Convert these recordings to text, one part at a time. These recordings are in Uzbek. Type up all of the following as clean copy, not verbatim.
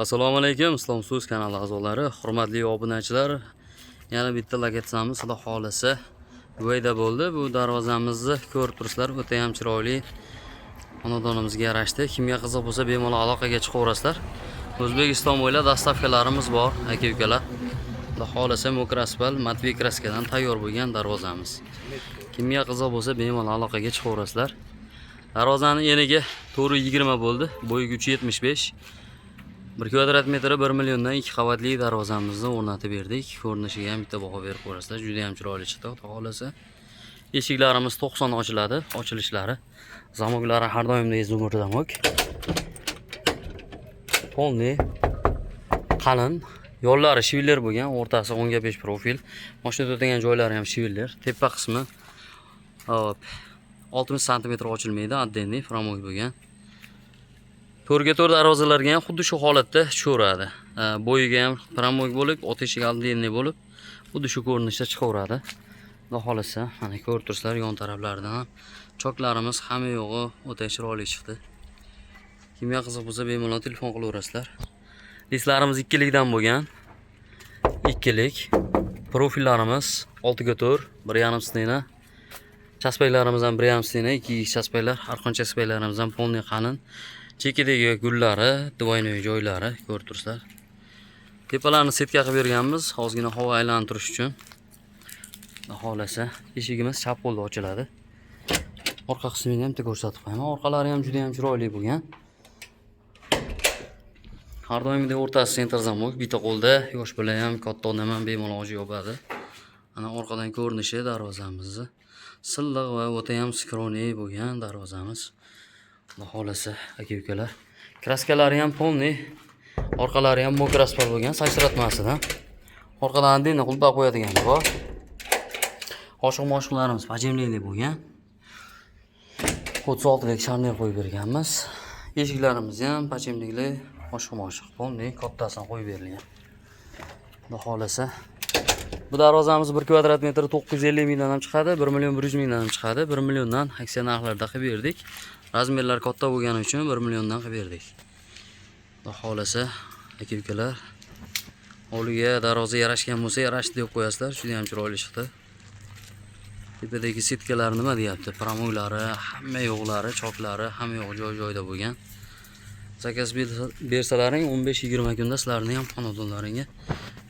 Assalomu alaykum, Islom So'z kanali a'zolari, hurmatli obunachilar. Yana bitta lokatsiyamiz Xudo xolisa Guvayda bo'ldi. Bu darvozamizni ko'rib turibsizlar, o'ta ham chiroyli. Xonadonimizga yarashdi. Kimga qiziq bo'lsa, bemalol aloqaga chiqaverasizlar. O'zbekiston bo'ylab dastavkalarimiz bor, aka-ukalar. Xudo xolisa Mokraspal Matvey kraskadan tayyor bo'lgan darvozamiz. Kimga qiziq bo'lsa, bemalol aloqaga chiqaverasizlar. Darvozaning eniga to'g'ri 20 bo'ldi, bo'yiga 375. 1 kvadrat metri 1 milliondan 2 qavatli darvozamizni o'rnatib berdik. Ko'rinishiga ham bitta baho berib ko'rasizlar. Juda ham chiroyli chiqdi, xudo xolasa. Eshiklarimiz 90 ochiladi, ochilishlari. Zamoklari har doimdek zumur zamok. Polni qalin, yo'llari shivillar bo'lgan, o'rtasi 10 ga 5 profil. Mashina o'tadigan joylari ham shivillar. Tepa qismi 60 sm ochilmaydi, addenli framog bo'lgan. To'rga to'rt darvozalarga ham xuddi shu holatda tushaveradi. Bo'yiga ham framog bo'lib, ot eshik addenli bo'lib, xuddi shu ko'rinishda chiqaveradi. Xudo xolasa, mana ko'rib turibsizlar, yon taraflaridan ham choklarimiz hamma yo'g'i o'ta chiroyli chiqdi. Kimga qiziq bo'lsa, bemalol telefon qilaverasizlar. Listlarimiz 2likdan bo'lgan. 2lik. Profillarimiz 6 ga 4, 1,5 stena. Chaspaylarimiz ham 1,5 stena, 2 chaspaylar, har qancha chaspaylarimiz ham polni qalin. Chekidagi gullari, divoynoy joylari ko'rib turibsizlar. Tepalarni setka qilib berganmiz, ozgina havo aylantirish uchun. Xudo xolasa, eshigimiz chap qo'lda ochiladi. Orqa qismini ham ko'rsatib qo'yaman. Orqalari ham juda ham chiroyli bo'lgan. Har doimgidek o'rtasi sentr zamok, bitta qo'lda, yosh bola ham, katta odam ham bemalol yopadi. Ana orqadan ko'rinishi darvozamizni. Silliq va o'ta ham skroyniy bo'lgan darvozamiz. Xudo xolasa, aka-ukalar. Kraskalari ham polni, orqalari ham Mokraspal bo'lgan, sachratmasidan. Orqadan addenni qulpaq qo'yadigan bor. Oshiq-moshiqlarimiz pajemli bo'lgan. 36lik sharner qo'yib berganmiz. Eshiklarimiz ham pajemli, oshiq-moshiq, polni, kattasini qo'yib berilgan. Xudo xolasa. Bu darvozamiz 1 kvadrat metri 950 mingdan ham chiqadi, 1 million 100 mingdan ham chiqadi. 1 milliondan aksiya narxlarda qilib berdik. Razmerlar katta bo'lgani uchun 1 milliondan qilib berdik. Xudo xolasa, aka-ukalar, hovliga darvoza yarashgan bo'lsa, yarashdi deb qo'yasizlar. Juda ham chiroyli chiqdi. Tepadagi setkalar nima deyapti? Pramoglari, hamma yo'qlari, choklari, hamma yo'q joy-joyda bo'lgan. Zakaz bersalaring 15-20 kunda sizlarning ham xonadonlaringga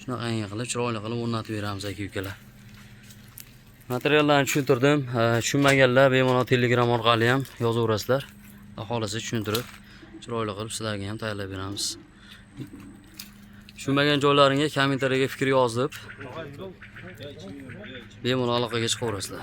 shunaqangi qilib, chiroyli qilib o'rnatib beramiz, aka-ukalar. Materiallarni tushuntirdim. Tushunmaganlar bemalol Telegram orqali ham yozaverasizlar. Xudo xolasa tushuntirib, chiroyli qilib sizlarga ham tayyorlab beramiz. Tushunmagan joylaringga kommentariyaga fikr yozib, bemalol aloqaga chiqaverasizlar.